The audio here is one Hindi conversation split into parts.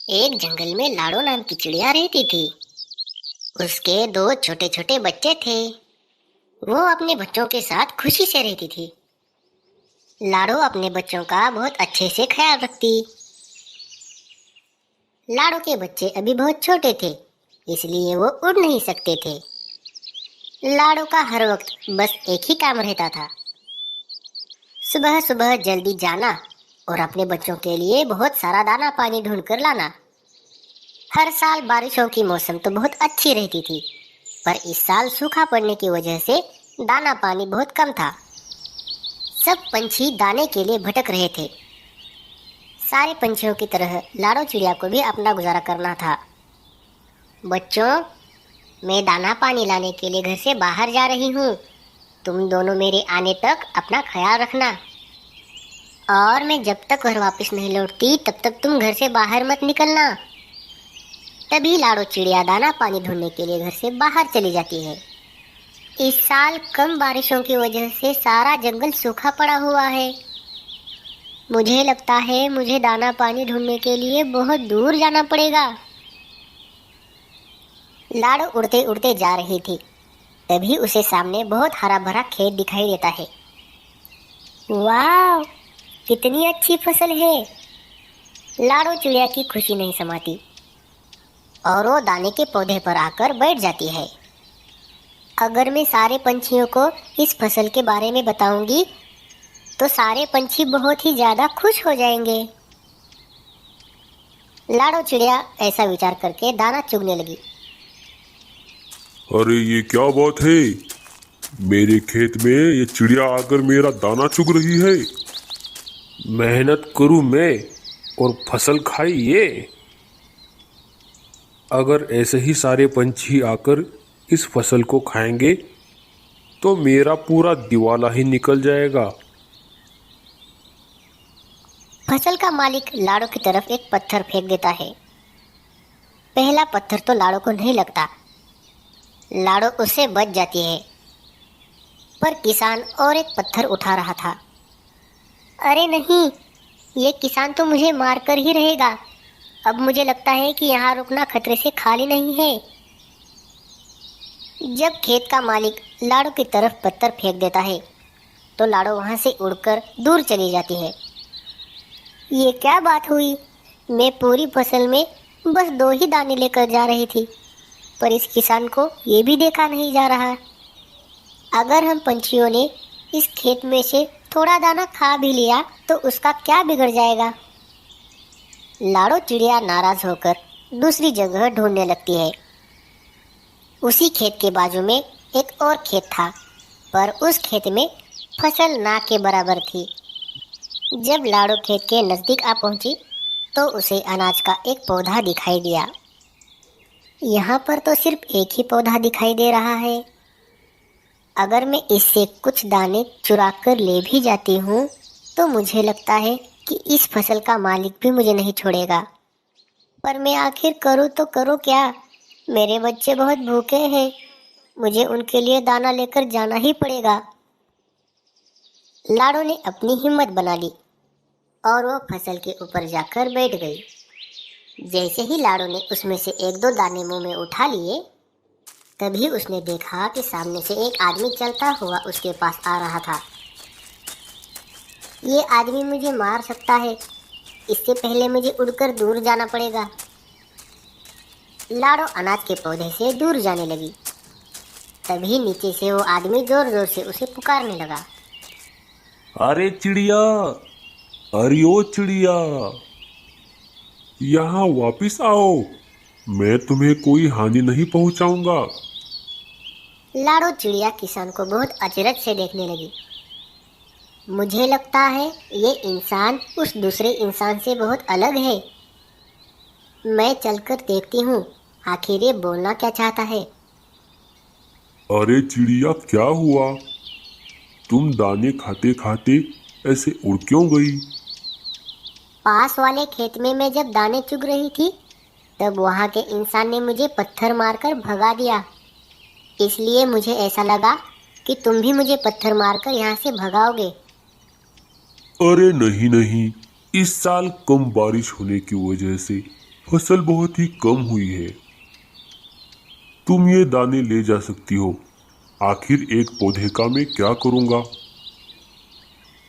एक जंगल में लाड़ो नाम की चिड़िया रहती थी। उसके दो छोटे छोटे बच्चे थे। वो अपने बच्चों के साथ खुशी से रहती थी। लाड़ो अपने बच्चों का बहुत अच्छे से ख्याल रखती। लाड़ो के बच्चे अभी बहुत छोटे थे, इसलिए वो उड़ नहीं सकते थे। लाड़ो का हर वक्त बस एक ही काम रहता था, सुबह सुबह जल्दी जाना और अपने बच्चों के लिए बहुत सारा दाना पानी ढूंढ कर लाना। हर साल बारिशों की मौसम तो बहुत अच्छी रहती थी, पर इस साल सूखा पड़ने की वजह से दाना पानी बहुत कम था। सब पंछी दाने के लिए भटक रहे थे। सारे पंछियों की तरह लाड़ो चिड़िया को भी अपना गुजारा करना था। बच्चों, मैं दाना पानी लाने के लिए घर से बाहर जा रही हूँ। तुम दोनों मेरे आने तक अपना ख्याल रखना, और मैं जब तक घर वापस नहीं लौटती तब तक तुम घर से बाहर मत निकलना। तभी लाड़ो चिड़िया दाना पानी ढूंढने के लिए घर से बाहर चली जाती है। इस साल कम बारिशों की वजह से सारा जंगल सूखा पड़ा हुआ है। मुझे लगता है मुझे दाना पानी ढूंढने के लिए बहुत दूर जाना पड़ेगा। लाड़ो उड़ते उड़ते जा रही थी, तभी उसे सामने बहुत हरा भरा खेत दिखाई देता है। वाह, कितनी अच्छी फसल है। लाड़ो चिड़िया की खुशी नहीं समाती और वो दाने के पौधे पर आकर बैठ जाती है। अगर मैं सारे पंछियों को इस फसल के बारे में बताऊंगी तो सारे पंछी बहुत ही ज्यादा खुश हो जाएंगे। लाड़ो चिड़िया ऐसा विचार करके दाना चुगने लगी। अरे ये क्या बात है? मेरे खेत में ये चिड़िया आकर मेरा दाना चुग रही है। मेहनत करूं मैं और फसल खाई ये। अगर ऐसे ही सारे पंछी आकर इस फसल को खाएंगे तो मेरा पूरा दिवाला ही निकल जाएगा। फसल का मालिक लाड़ो की तरफ एक पत्थर फेंक देता है। पहला पत्थर तो लाड़ो को नहीं लगता। लाड़ो उससे बच जाती है, पर किसान और एक पत्थर उठा रहा था। अरे नहीं, ये किसान तो मुझे मारकर ही रहेगा। अब मुझे लगता है कि यहाँ रुकना खतरे से खाली नहीं है। जब खेत का मालिक लाड़ो की तरफ पत्थर फेंक देता है तो लाड़ो वहाँ से उड़कर दूर चली जाती है। ये क्या बात हुई? मैं पूरी फसल में बस 2 ही दाने लेकर जा रही थी, पर इस किसान को ये भी देखा नहीं जा रहा। अगर हम पंछियों ने इस खेत में से थोड़ा दाना खा भी लिया तो उसका क्या बिगड़ जाएगा? लाड़ो चिड़िया नाराज होकर दूसरी जगह ढूंढने लगती है। उसी खेत के बाजू में एक और खेत था, पर उस खेत में फसल ना के बराबर थी। जब लाड़ो खेत के नज़दीक आ पहुंची तो उसे अनाज का एक पौधा दिखाई दिया। यहाँ पर तो सिर्फ एक ही पौधा दिखाई दे रहा है। अगर मैं इससे कुछ दाने चुरा कर ले भी जाती हूँ तो मुझे लगता है कि इस फसल का मालिक भी मुझे नहीं छोड़ेगा। पर मैं आखिर करूँ तो करूँ क्या? मेरे बच्चे बहुत भूखे हैं, मुझे उनके लिए दाना लेकर जाना ही पड़ेगा। लाड़ो ने अपनी हिम्मत बना ली और वो फसल के ऊपर जाकर बैठ गई। जैसे ही लाड़ो ने उसमें से 1-2 दाने मुंह में उठा लिए, तभी उसने देखा कि सामने से एक आदमी चलता हुआ उसके पास आ रहा था। ये आदमी मुझे मार सकता है, इससे पहले मुझे उड़कर दूर जाना पड़ेगा। लाड़ो अनाज के पौधे से दूर जाने लगी। तभी नीचे से वो आदमी जोर जोर से उसे पुकारने लगा। अरे चिड़िया, अरे ओ चिड़िया, यहाँ वापिस आओ। मैं तुम्हें कोई हानि नहीं पहुंचाऊंगा। लाड़ो चिड़िया किसान को बहुत अचरज से देखने लगी। मुझे लगता है ये इंसान उस दूसरे इंसान से बहुत अलग है। मैं चलकर देखती हूँ, आखिर ये बोलना क्या चाहता है। अरे चिड़िया, क्या हुआ? तुम दाने खाते खाते ऐसे उड़ क्यों गई? पास वाले खेत में मैं जब दाने चुग रही थी तब वहाँ के इंसान ने मुझे पत्थर मारकर भगा दिया। इसलिए मुझे ऐसा लगा कि तुम भी मुझे पत्थर मारकर यहाँ से भगाओगे। अरे नहीं नहीं, इस साल कम बारिश होने की वजह से फसल बहुत ही कम हुई है। तुम ये दाने ले जा सकती हो। आखिर एक पौधे का मैं क्या करूँगा।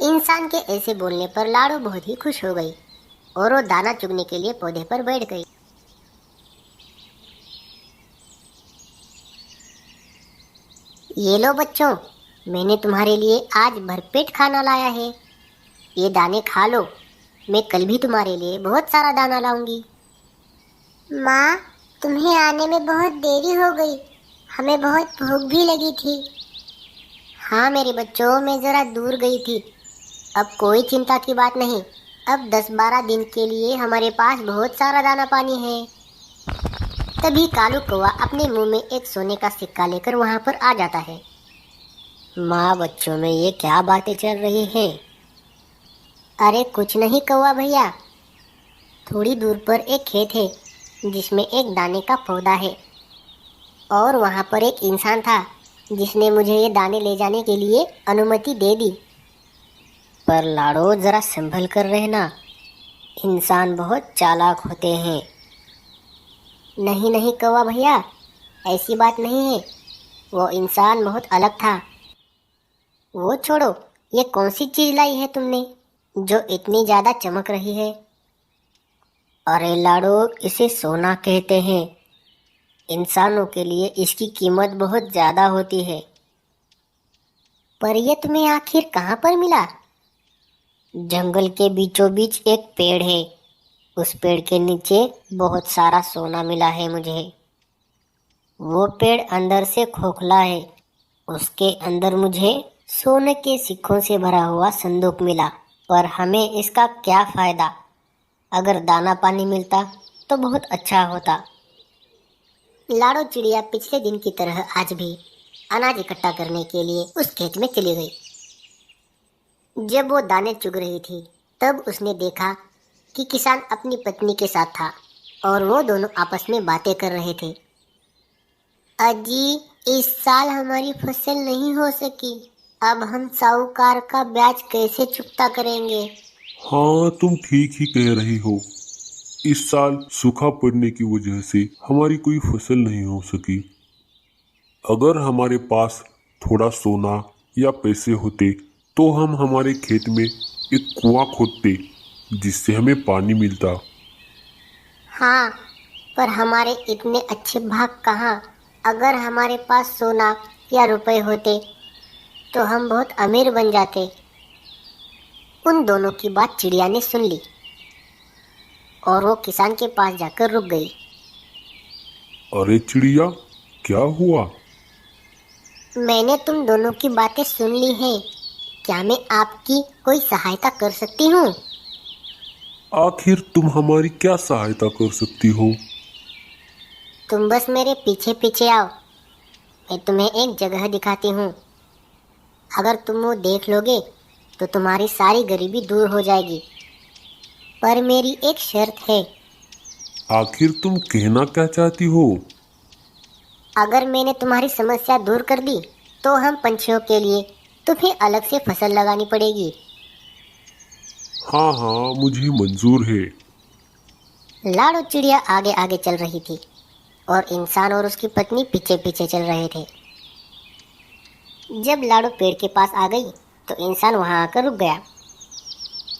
इंसान के ऐसे बोलने पर लाडो बहुत ही खुश हो गई और वो दाना चुगने के लिए पौधे पर बैठ गई। ये लो बच्चों, मैंने तुम्हारे लिए आज भरपेट खाना लाया है। ये दाने खा लो। मैं कल भी तुम्हारे लिए बहुत सारा दाना लाऊंगी। माँ, तुम्हें आने में बहुत देरी हो गई। हमें बहुत भूख भी लगी थी। हाँ मेरे बच्चों, मैं ज़रा दूर गई थी। अब कोई चिंता की बात नहीं। अब 10-12 दिन के लिए हमारे पास बहुत सारा दाना पानी है। तभी कालू कौवा अपने मुंह में एक सोने का सिक्का लेकर वहां पर आ जाता है। माँ, बच्चों में ये क्या बातें चल रही हैं? अरे कुछ नहीं कौवा भैया, थोड़ी दूर पर एक खेत है जिसमें एक दाने का पौधा है और वहां पर एक इंसान था जिसने मुझे ये दाने ले जाने के लिए अनुमति दे दी। पर लाडो, जरा संभल कर रहना। इंसान बहुत चालाक होते हैं। नहीं नहीं कौवा भैया, ऐसी बात नहीं है। वो इंसान बहुत अलग था। वो छोड़ो, ये कौन सी चीज लाई है तुमने जो इतनी ज्यादा चमक रही है? अरे लाडो, इसे सोना कहते हैं। इंसानों के लिए इसकी कीमत बहुत ज्यादा होती है। पर यह तुम्हें आखिर कहाँ पर मिला? जंगल के बीचों बीच एक पेड़ है। उस पेड़ के नीचे बहुत सारा सोना मिला है मुझे। वो पेड़ अंदर से खोखला है। उसके अंदर मुझे सोने के सिक्कों से भरा हुआ संदूक मिला। पर हमें इसका क्या फायदा? अगर दाना पानी मिलता तो बहुत अच्छा होता। लाडो चिड़िया पिछले दिन की तरह आज भी अनाज इकट्ठा करने के लिए उस खेत में चली गई। जब वो दाने चुग रही थी तब उसने देखा कि किसान अपनी पत्नी के साथ था और वो दोनों आपस में बातें कर रहे थे। अजी, इस साल हमारी फसल नहीं हो सकी। अब हम साहूकार का ब्याज कैसे चुकता करेंगे? हाँ, तुम ठीक ही कह रही हो। इस साल सूखा पड़ने की वजह से हमारी कोई फसल नहीं हो सकी। अगर हमारे पास थोड़ा सोना या पैसे होते तो हम हमारे खेत में एक कुआं खोदते जिससे हमें पानी मिलता। हाँ, पर हमारे इतने अच्छे भाग कहाँ? अगर हमारे पास सोना या रुपए होते तो हम बहुत अमीर बन जाते। उन दोनों की बात चिड़िया ने सुन ली और वो किसान के पास जाकर रुक गई। अरे चिड़िया, क्या हुआ? मैंने तुम दोनों की बातें सुन ली हैं। क्या मैं आपकी कोई सहायता कर सकती हूँ? आखिर तुम हमारी क्या सहायता कर सकती हो? तुम बस मेरे पीछे पीछे आओ। मैं तुम्हें एक जगह दिखाती हूँ। अगर तुम वो देख लोगे तो तुम्हारी सारी गरीबी दूर हो जाएगी। पर मेरी एक शर्त है। आखिर तुम कहना क्या चाहती हो? अगर मैंने तुम्हारी समस्या दूर कर दी तो हम पंछियों के लिए तुम्हें अलग से फसल लगानी पड़ेगी। हाँ हाँ, मुझे मंजूर है। लाडो चिड़िया आगे आगे चल रही थी और इंसान और उसकी पत्नी पीछे पीछे चल रहे थे। जब लाडो पेड़ के पास आ गई तो इंसान वहां आकर रुक गया।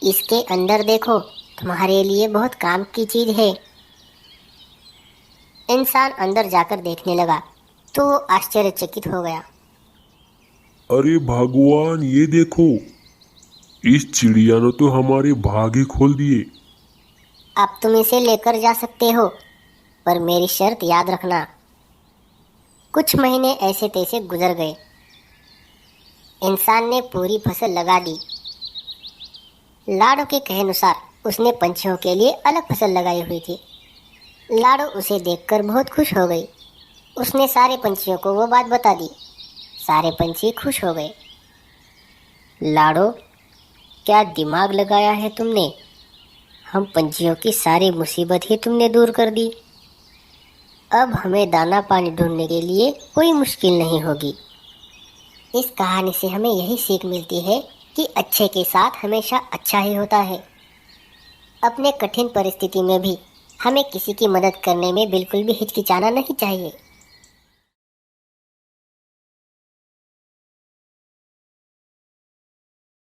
इसके अंदर देखो, तुम्हारे लिए बहुत काम की चीज है। इंसान अंदर जाकर देखने लगा तो वो आश्चर्यचकित हो गया। अरे भगवान, ये देखो, इस चिड़िया ने तो हमारे भाग ही खोल दिए। अब तुम इसे लेकर जा सकते हो, पर मेरी शर्त याद रखना। कुछ महीने ऐसे तैसे गुजर गए। इंसान ने पूरी फसल लगा दी। लाडो के कहे अनुसार उसने पंछियों के लिए अलग फसल लगाई हुई थी। लाडो उसे देखकर बहुत खुश हो गई। उसने सारे पंछियों को वो बात बता दी। सारे पंछी खुश हो गए। लाडो, क्या दिमाग लगाया है तुमने? हम पंछियों की सारी मुसीबत ही तुमने दूर कर दी। अब हमें दाना पानी ढूंढने के लिए कोई मुश्किल नहीं होगी। इस कहानी से हमें यही सीख मिलती है कि अच्छे के साथ हमेशा अच्छा ही होता है। अपने कठिन परिस्थिति में भी हमें किसी की मदद करने में बिल्कुल भी हिचकिचाना नहीं चाहिए।